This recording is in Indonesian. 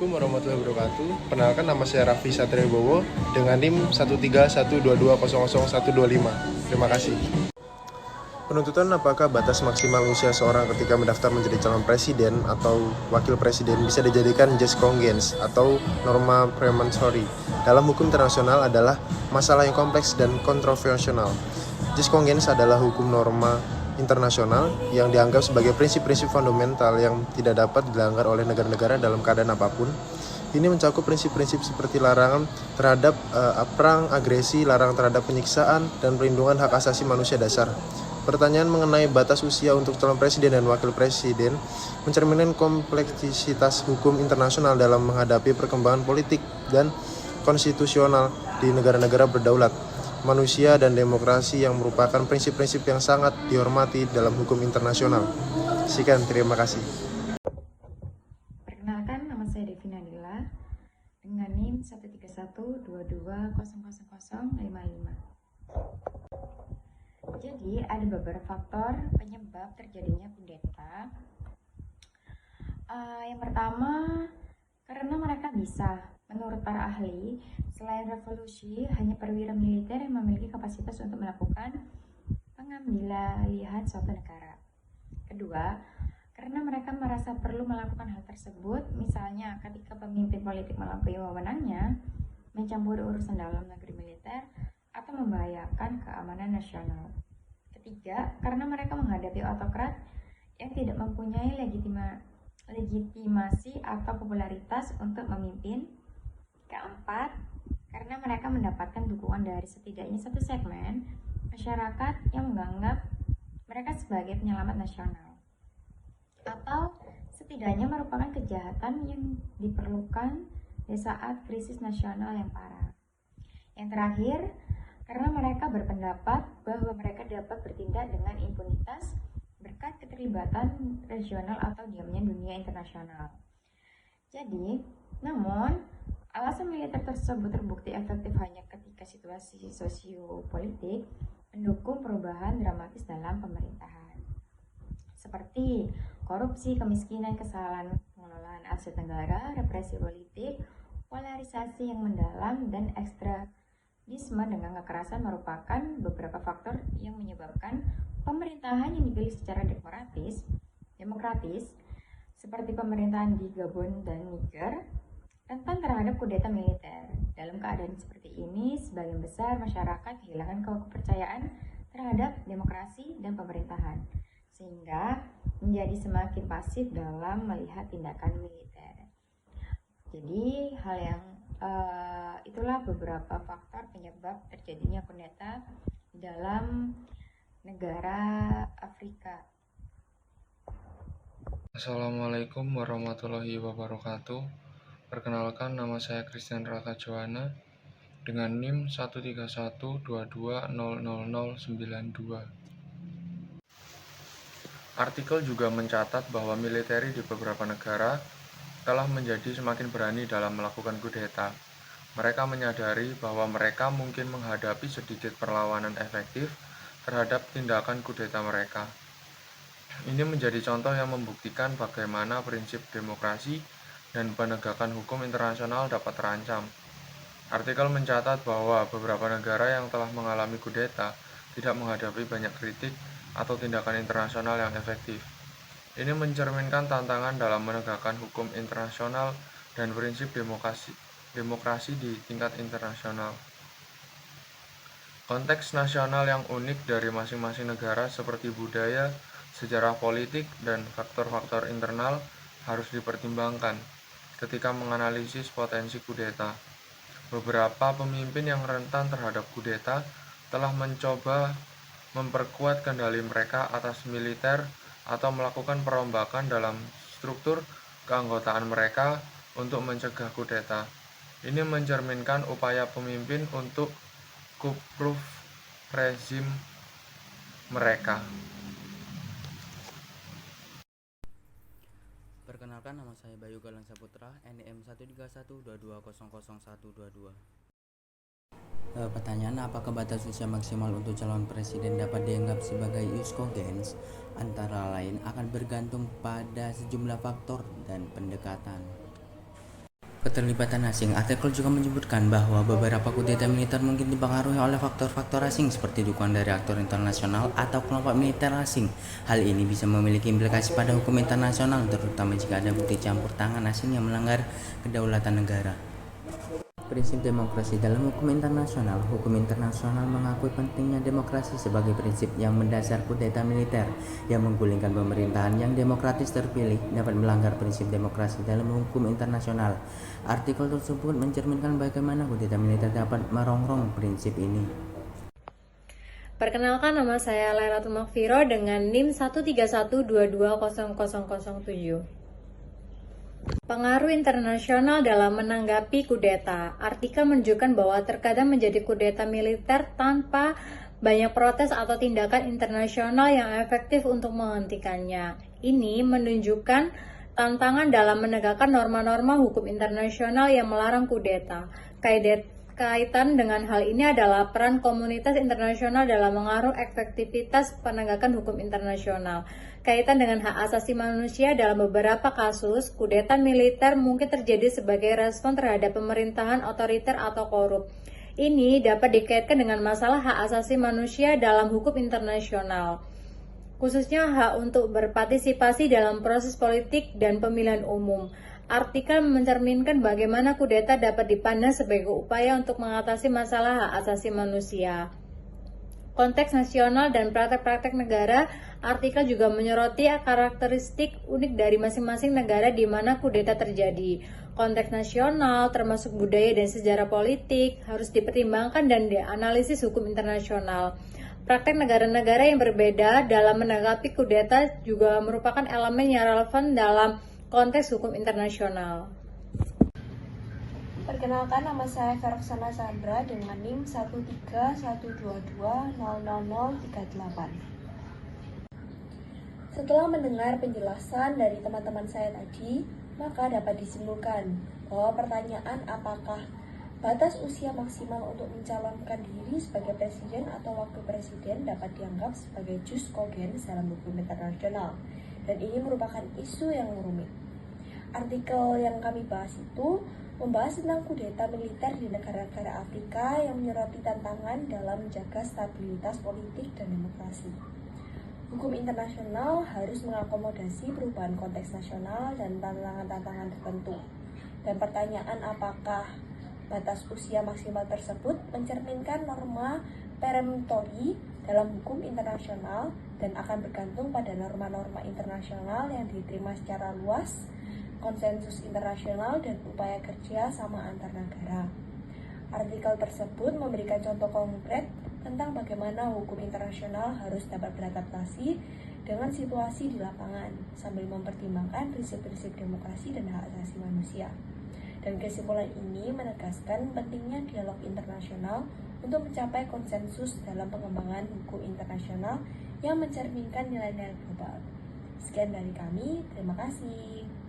Assalamualaikum warahmatullahi wabarakatuh. Perkenalkan, nama saya Raffi Satria Bowo dengan NIM 13122000125. Terima kasih. Penuntutan apakah batas maksimal usia seorang ketika mendaftar menjadi calon presiden atau wakil presiden bisa dijadikan jus cogens atau norma premonitory dalam hukum internasional adalah masalah yang kompleks dan kontroversial. Jus cogens adalah hukum norma internasional yang dianggap sebagai prinsip-prinsip fundamental yang tidak dapat dilanggar oleh negara-negara dalam keadaan apapun. Ini mencakup prinsip-prinsip seperti larangan terhadap perang, agresi, larangan terhadap penyiksaan, dan perlindungan hak asasi manusia dasar. Pertanyaan mengenai batas usia untuk calon presiden dan wakil presiden mencerminkan kompleksitas hukum internasional dalam menghadapi perkembangan politik dan konstitusional di negara-negara berdaulat, manusia, dan demokrasi yang merupakan prinsip-prinsip yang sangat dihormati dalam hukum internasional. Sekian, terima kasih. Perkenalkan, nama saya Devina Nila dengan NIM 13122000055. Jadi, ada beberapa faktor penyebab terjadinya kudeta. Yang pertama, karena mereka bisa, menurut para ahli, selain revolusi, hanya perwira militer yang memiliki kapasitas untuk melakukan pengambilalihan suatu negara. Kedua, karena mereka merasa perlu melakukan hal tersebut, misalnya ketika pemimpin politik melampaui wewenangnya, mencampuri urusan dalam negeri militer, atau membahayakan keamanan nasional. Ketiga, karena mereka menghadapi autokrat yang tidak mempunyai legitimasi atau popularitas untuk memimpin. Keempat, karena mereka mendapatkan dukungan dari setidaknya satu segmen masyarakat yang menganggap mereka sebagai penyelamat nasional, atau setidaknya merupakan kejahatan yang diperlukan di saat krisis nasional yang parah. Yang terakhir, karena mereka berpendapat bahwa mereka dapat bertindak dengan impunitas berkat keterlibatan regional atau diamnya dunia internasional. Jadi, namun, alasan militer tersebut terbukti efektif hanya ketika situasi sosiopolitik mendukung perubahan dramatis dalam pemerintahan, seperti korupsi, kemiskinan, kesalahan pengelolaan aset negara, represi politik, polarisasi yang mendalam, dan ekstremisme dengan kekerasan merupakan beberapa faktor yang menyebabkan pemerintahan yang dipilih secara demokratis, seperti pemerintahan di Gabon dan Niger, rentan terhadap kudeta militer. Dalam keadaan seperti ini, sebagian besar masyarakat kehilangan kepercayaan terhadap demokrasi dan pemerintahan, sehingga menjadi semakin pasif dalam melihat tindakan militer. Jadi, itulah beberapa faktor penyebab terjadinya kudeta dalam negara Afrika. Assalamualaikum warahmatullahi wabarakatuh. Perkenalkan, nama saya Christian Rata Joana dengan NIM 13122000092. Artikel juga mencatat bahwa militer di beberapa negara telah menjadi semakin berani dalam melakukan kudeta. Mereka menyadari bahwa mereka mungkin menghadapi sedikit perlawanan efektif terhadap tindakan kudeta mereka. Ini menjadi contoh yang membuktikan bagaimana prinsip demokrasi dan penegakan hukum internasional dapat terancam. Artikel mencatat bahwa beberapa negara yang telah mengalami kudeta tidak menghadapi banyak kritik atau tindakan internasional yang efektif. Ini mencerminkan tantangan dalam menegakkan hukum internasional dan prinsip demokrasi di tingkat internasional. Konteks nasional yang unik dari masing-masing negara seperti budaya, sejarah politik, dan faktor-faktor internal harus dipertimbangkan ketika menganalisis potensi kudeta. Beberapa pemimpin yang rentan terhadap kudeta telah mencoba memperkuat kendali mereka atas militer atau melakukan perombakan dalam struktur keanggotaan mereka untuk mencegah kudeta. Ini mencerminkan upaya pemimpin untuk coup-proof rezim mereka. Perkenalkan, nama saya Bayu Galang Saputra, NIM 13122000122. Pertanyaan, apakah batas usia maksimal untuk calon presiden dapat dianggap sebagai jus cogens? Antara lain akan bergantung pada sejumlah faktor dan pendekatan. Keterlibatan asing. Artikel juga menyebutkan bahwa beberapa kudeta militer mungkin dipengaruhi oleh faktor-faktor asing seperti dukungan dari aktor internasional atau kelompok militer asing. Hal ini bisa memiliki implikasi pada hukum internasional, terutama jika ada bukti campur tangan asing yang melanggar kedaulatan negara. Prinsip demokrasi dalam hukum internasional. Hukum internasional mengakui pentingnya demokrasi sebagai prinsip yang mendasar. Kudeta militer yang menggulingkan pemerintahan yang demokratis terpilih dapat melanggar prinsip demokrasi dalam hukum internasional. Artikel tersebut mencerminkan bagaimana kudeta militer dapat merongrong prinsip ini. Perkenalkan, nama saya Lairatul Maghfiro dengan NIM 131220007. Pengaruh internasional dalam menanggapi kudeta. Artikel menunjukkan bahwa terkadang menjadi kudeta militer tanpa banyak protes atau tindakan internasional yang efektif untuk menghentikannya. Ini menunjukkan tantangan dalam menegakkan norma-norma hukum internasional yang melarang kudeta. Kaitan dengan hal ini adalah peran komunitas internasional dalam mengaruh efektivitas penegakan hukum internasional. Kaitan dengan hak asasi manusia, dalam beberapa kasus, kudeta militer mungkin terjadi sebagai respon terhadap pemerintahan otoriter atau korup. Ini dapat dikaitkan dengan masalah hak asasi manusia dalam hukum internasional, khususnya hak untuk berpartisipasi dalam proses politik dan pemilihan umum. Artikel mencerminkan bagaimana kudeta dapat dipandang sebagai upaya untuk mengatasi masalah hak asasi manusia. Konteks nasional dan praktek-praktek negara. Artikel juga menyoroti karakteristik unik dari masing-masing negara di mana kudeta terjadi. Konteks nasional, termasuk budaya dan sejarah politik, harus dipertimbangkan dan dianalisis hukum internasional. Praktek negara-negara yang berbeda dalam menanggapi kudeta juga merupakan elemen yang relevan dalam konteks hukum internasional. Perkenalkan, nama saya Feroksana Sandra dengan NIM 13122000038. Setelah mendengar penjelasan dari teman-teman saya tadi, maka dapat disimpulkan bahwa pertanyaan apakah batas usia maksimal untuk mencalonkan diri sebagai presiden atau wakil presiden dapat dianggap sebagai jus cogens dalam hukum internasional, dan ini merupakan isu yang rumit. Artikel yang kami bahas itu membahas tentang kudeta militer di negara-negara Afrika yang menyoroti tantangan dalam menjaga stabilitas politik dan demokrasi. Hukum internasional harus mengakomodasi perubahan konteks nasional dan tantangan-tantangan tertentu. Dan pertanyaan apakah batas usia maksimal tersebut mencerminkan norma peremptori dalam hukum internasional dan akan bergantung pada norma-norma internasional yang diterima secara luas, konsensus internasional, dan upaya kerja sama antar negara. Artikel tersebut memberikan contoh konkret tentang bagaimana hukum internasional harus dapat beradaptasi dengan situasi di lapangan sambil mempertimbangkan prinsip-prinsip demokrasi dan hak asasi manusia. Dan kesimpulan ini menegaskan pentingnya dialog internasional untuk mencapai konsensus dalam pengembangan hukum internasional yang mencerminkan nilai-nilai global. Sekian dari kami, terima kasih.